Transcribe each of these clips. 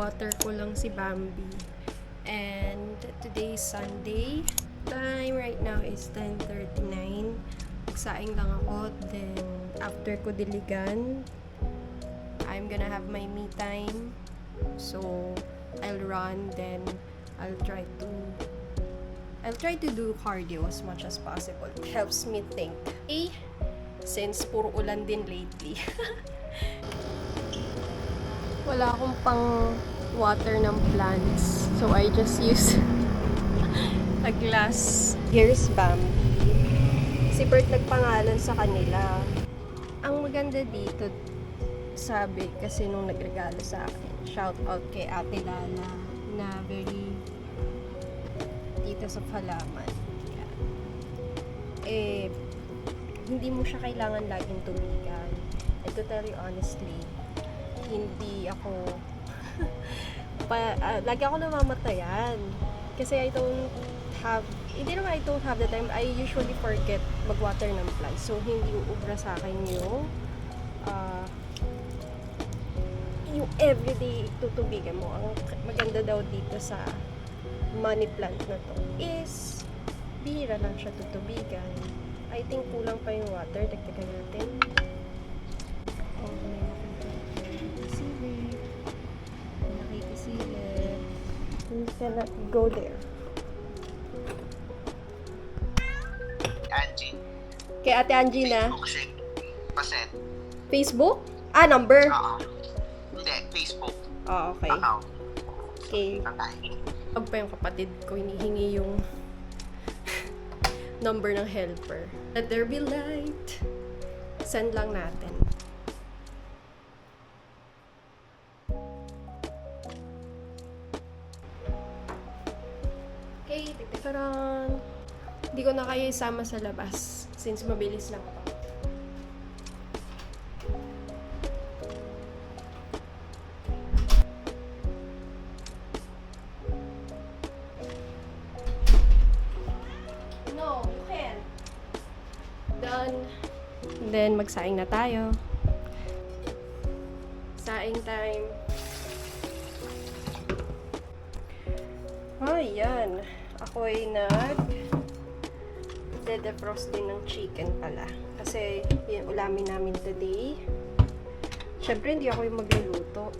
Water ko lang si Bambi. And today is Sunday. Time right now is 10:39. Magsaing lang ako. Then, after ko diligan, I'm gonna have my me time. So, I'll run. Then, I'll try to do cardio as much as possible. It helps me think. Okay? Since puro ulan din lately. Wala akong pang water ng plants. So, I just use a glass. Here's Bambi. Si Bert nagpangalan sa kanila. Ang maganda dito, sabi kasi nung nagregalo sa akin, shout out kay Ate Lala na very tita sa halaman. Yeah. Hindi mo siya kailangan laging tumigan. And to tell you honestly, hindi ako lagi ako namamatayan. Kasi hindi naman I don't have the time. I usually forget mag-water ng plants. So, hindi uubra sa akin yung everyday tutubigan mo. Ang maganda daw dito sa money plant na to is bihira lang siya tutubigan. I think kulang pa yung water. Dagdagan natin. Nakikisilip. You cannot go there. Angie. Kay Ate Angie na. Facebook siya. Paset. Facebook? Number? Oo. Hindi, Facebook. Okay. Account. Okay. Tatay. Pag pa yung kapatid ko, hinihingi yung number ng helper. Let there be light. Send lang natin. Okay, tigtikaran. Hindi ko na kaya isama sa labas since mabilis lang ako. No, you can. Done. Then, magsaing na tayo. Saing time. Ayan. Ako ay defrost din ng chicken pala. Kasi, yun, ulamin namin today. Siyempre, hindi ako yung magluluto.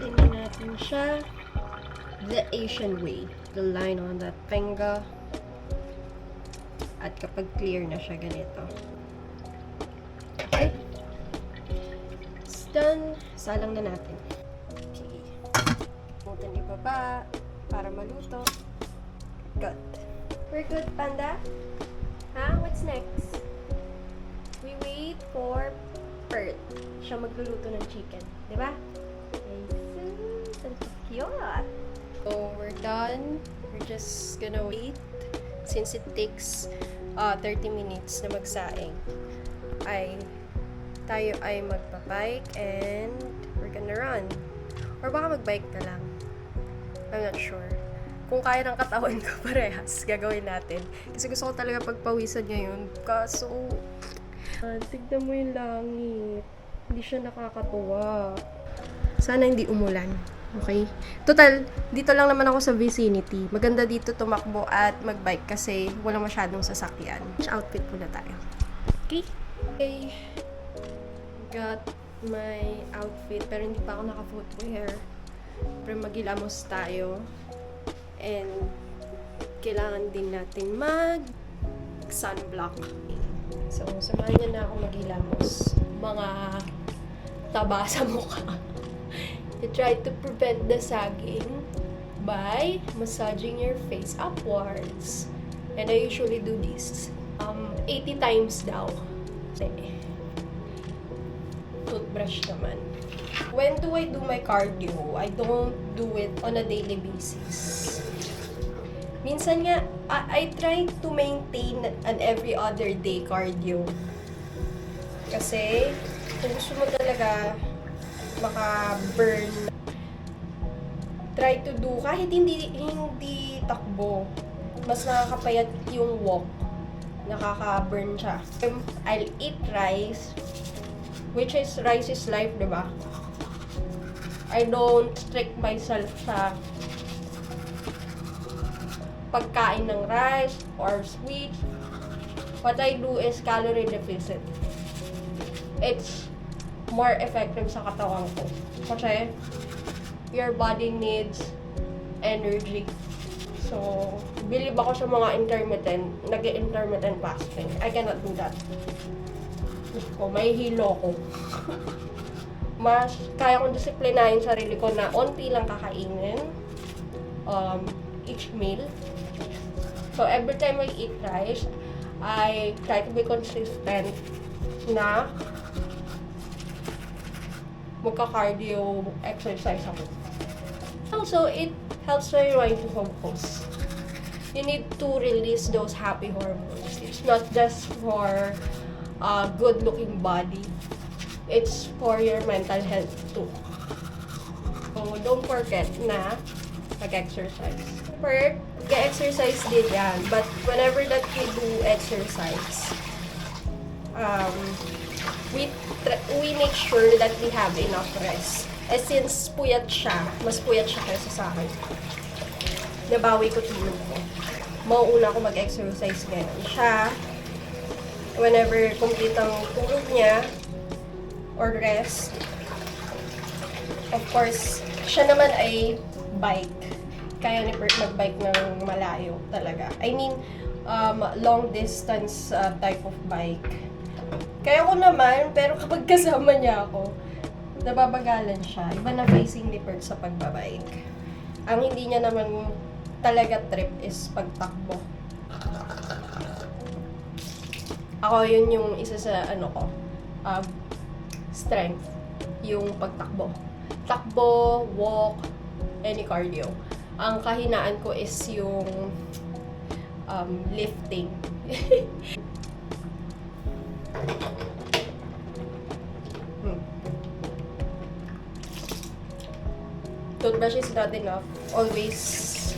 Tingnan natin siya the Asian way. The line on that finger. At kapag clear na siya, ganito. Okay. It's done. Salang na natin. Okay. Putin ibaba para maluto. Good. We're good, Panda? What's next? We wait for Bert. Siya magluluto ng chicken. Diba? Cute. So, we're done. We're just gonna wait. Since it takes 30 minutes na magsaing, tayo ay magpa-bike and we're gonna run. Or baka mag-bike na lang. I'm not sure. Kung kaya ng katawan ko parehas, gagawin natin. Kasi gusto ko talaga pagpawisan ngayon. Kaso, tignan mo yung langit. Hindi siya nakakatuwa. Sana hindi umulan. Okay? Total, dito lang naman ako sa vicinity. Maganda dito tumakbo at magbike kasi walang masyadong sasakyan. Outfit muna tayo. Okay? Okay. Got my outfit pero hindi pa ako naka-footwear. Pero maghilamos tayo. And kailangan din natin mag-sunblock. So, samahan niyo na ako maghilamos. Mga taba sa mukha. You try to prevent the sagging by massaging your face upwards. And I usually do this 80 times daw. Toothbrush naman. When do I do my cardio? I don't do it on a daily basis. Minsan nga, I try to maintain an every other day cardio. Kasi, Kung gusto mo talaga maka-burn, try to do, kahit hindi takbo, mas nakakapayat yung walk, nakaka-burn siya. I'll eat rice, which is rice is life, diba? I don't strict myself sa pagkain ng rice or sweets. What I do is calorie deficit. It's more effective sa katawan ko. Kasi your body needs energy. So, believe ako sa mga nag-intermittent fasting. I cannot do that. Gusto ko, may hilo ko. Mas kaya kong disiplinahin sarili ko na onti lang kakainin each meal. So, every time I eat rice, I try to be consistent na magka-cardio exercise ako. Also, it helps your mind to focus. You need to release those happy hormones. It's not just for a good-looking body. It's for your mental health too. So, don't forget na mag-exercise. Mag-exercise din yan. But whenever that you do exercise, we make sure that we have enough rest. Since puyat siya, mas puyat siya kaysa sa akin. Nabawi ko tulog ko. Mauuna ko mag-exercise ngayon. Siya, whenever complete ang tulog niya, or rest, of course, siya naman ay bike. Kaya ni Bert mag-bike ng malayo talaga. I mean, long distance type of bike. Kaya ko naman, pero kapag kasama niya ako, nababagalan siya. Iba na facing ni Bert sa pagbabike. Ang hindi niya naman talaga trip is pagtakbo. Ako, yun yung isa sa strength, yung pagtakbo. Takbo, walk, any cardio. Ang kahinaan ko is yung lifting. Toothbrush is not enough. Always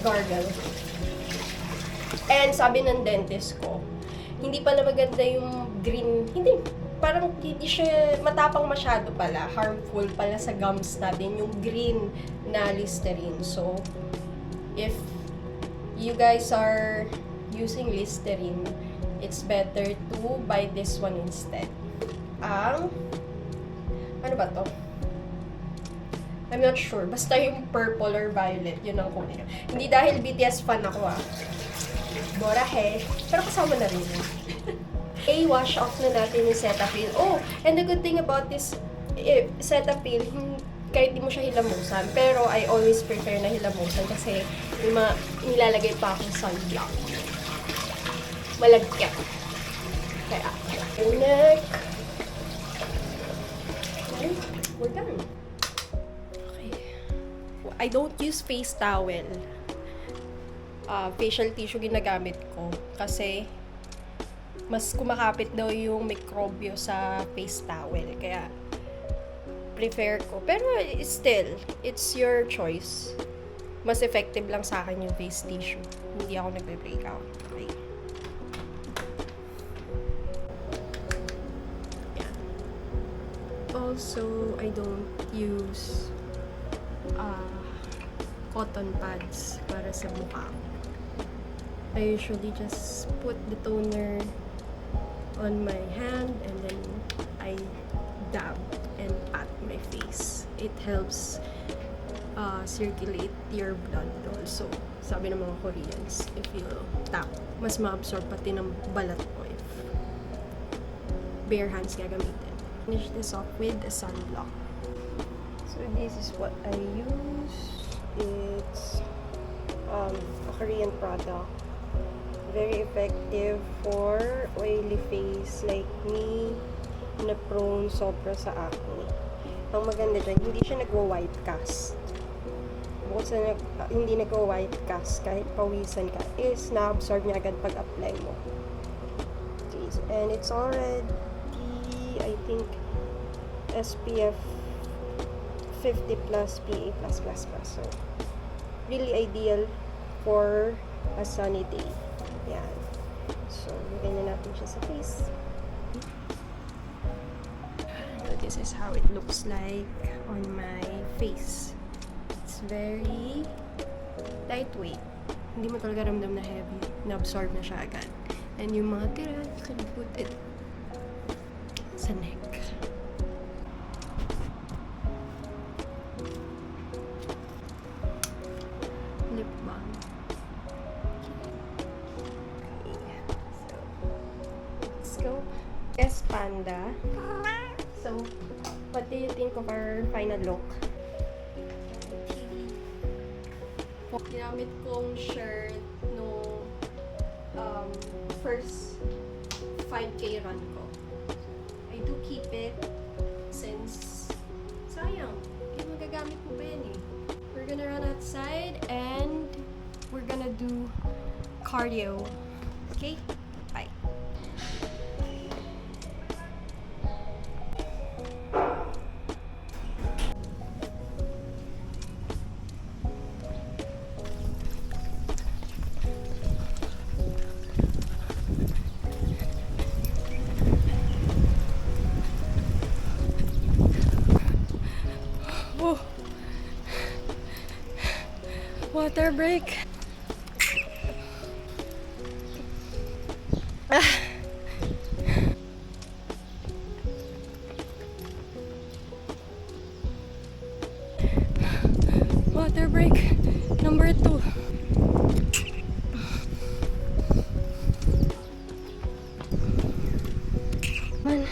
gargle. And sabi ng dentist ko, hindi pala maganda yung green, parang hindi siya matapang masyado pala, harmful pala sa gums natin, yung green na Listerine. So, if you guys are using Listerine, it's better to buy this one instead. Ano ba to? I'm not sure. Basta yung purple or violet, yun ang kulay. Hindi dahil BTS fan ako Bora he. Pero kasama na rin yun. Wash off na natin yung Cetaphil. Oh, and the good thing about this Cetaphil, kahit di mo siya hilamusan, pero I always prefer na hilamusan kasi nilalagay pa akong sunblock. Malagkit. Kaya, neck. Okay, we're done. I don't use face towel. Facial tissue ginagamit ko kasi mas kumakapit daw yung mikrobyo sa face towel. Kaya prefer ko. Pero still, it's your choice. Mas effective lang sa akin yung face tissue. Hindi ako nagbe-breakout. Okay. Yeah. Also, I don't use cotton pads para sa mukha. I usually just put the toner on my hand and then I dab and pat my face. It helps circulate your blood also. Sabi ng mga Koreans, if you tap, mas ma-absorb pati ng balat mo if bare hands gagamitin. Finish this off with a sunblock. So this is what I use. It's a Korean product. Very effective for oily face like me na prone sobra sa acne. Ang maganda dyan, hindi siya nagwa-white cast. Bukod sa hindi nagwa-white cast, kahit pawisan ka, is na-absorb niya agad pag-apply mo. And it's already, I think, SPF 50 plus PA+++. So, really ideal for a sunny day. Yan. So, ganyan natin siya sa face. So, this is how it looks like on my face. It's very lightweight. Hindi mo talaga ramdam na heavy. Na-absorb na siya agad. And yung mga tira, you can put it sa neck. Lip balm. Okay. So, let's go. S Panda. So, what do you think of our final look? Ginamit kong shirt no first 5K run ko. I do keep it since sayang, hindi magagamit mo pa yan eh. We're gonna run outside and we're gonna do cardio. Okay? Bye. Oh. Water break. Water break number 2. Man.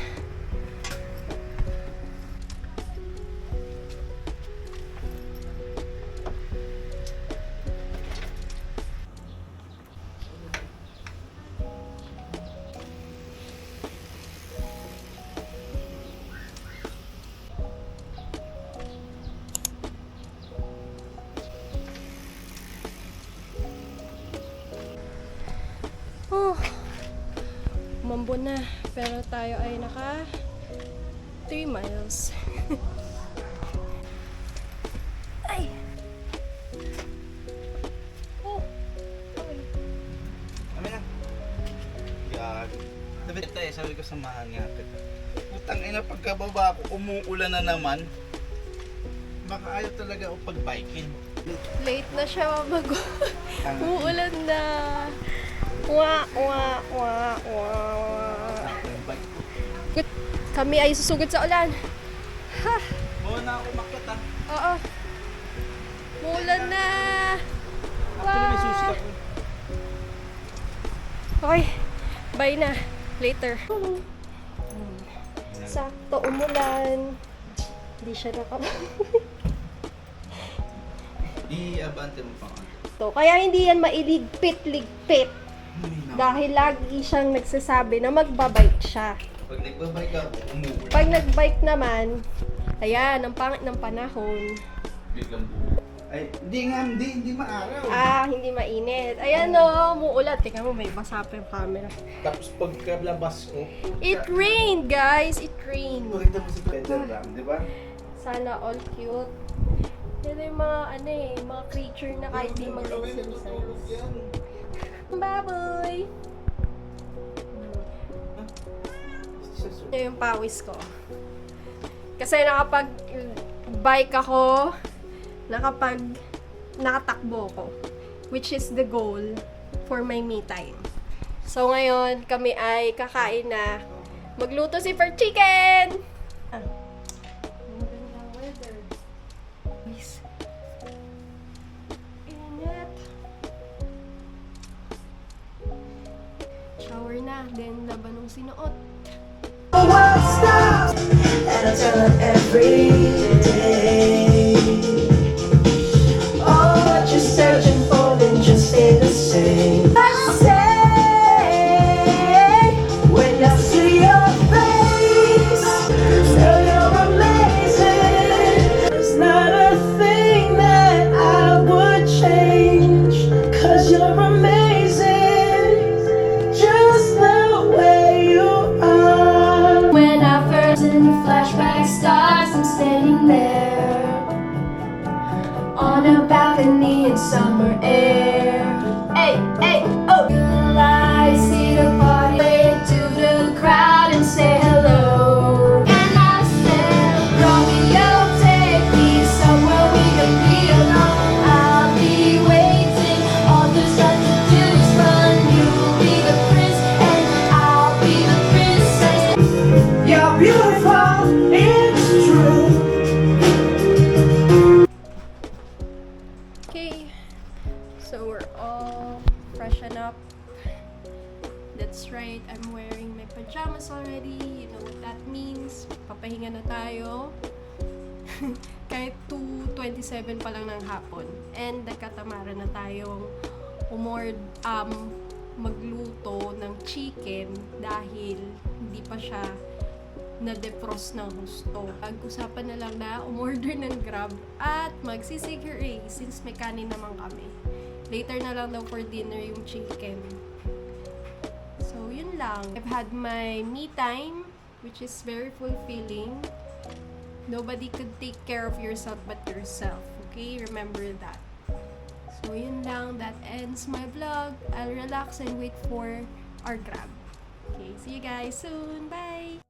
Oh, umambo na. Pero tayo ay naka 3 miles. Ay! Oh! Okay. Kami na. Gag. Dapat tayo, sabi ko samahan nga kita. Putang ina, pagkababa ko, umuulan na naman. Baka ayaw talaga ako pag-biking. Late na siya mago. Uulan na. Wah, wah, wah, wah. Good. Kami ay susugod sa ulan. Ha! Muna ako makit ha. Oo. Muulan na. Actually, may susi ako. Okay. Bye na. Later. Sakto umulan. Hindi siya I-abante mo pa ka. to. Kaya hindi yan mailigpit-ligpit. Dahil lagi siyang nagsasabi na magbabike siya. Pag nagbabike ako, umuulan. Pag nagbike naman, ayan, ang pangit ng panahon. Biglang buo. Ay, hindi maaraw. Hindi mainit. Ayan o, muulan. Tingnan mo, may basa pa yung camera. Tapos pagkalabas ko, It rained, guys! It rained. pakita mo si Peter Ram, di ba? Sana all cute. Yan yung mga, mga creature na kahit di mag-exercise. Baboy! Yan yung pawis ko. Kasi nakapag-bike ako, nakatakbo ko. Which is the goal for my me time. So ngayon, kami ay kakain na. Magluto si for chicken! Magandang weather. Nice. Init. Shower na, then laban ng sinuot. World stops, and I tell her every day. Oh, what you're searching for, then just stay the same. I say, when I see your face, girl, you're amazing. There's not a thing that I would change, 'cause you're amazing, just the way you are. When I first in flashback start me in summer air. Hey, hey, oh! I see the party, wave to the crowd and say hello. And I said, Romeo, take me somewhere we can be alone. I'll be waiting, all there's left to do is run. You'll be the prince and I'll be the princess. You're beautiful, it's true. Okay, so we're all freshen up. That's right, I'm wearing my pajamas already. You know what that means. Papahinga na tayo. Kahit 2:27 pa lang ng hapon. And nagkatamara na tayong magluto ng chicken dahil hindi pa siya na-defrost ng gusto. Pag-usapan na lang na umorder ng Grab at magsisigure since may kanin naman kami. Later na lang daw for dinner yung chicken. So, yun lang. I've had my me time, which is very fulfilling. Nobody could take care of yourself but yourself. Okay? Remember that. So, yun lang. That ends my vlog. I'll relax and wait for our Grab. Okay, see you guys soon. Bye!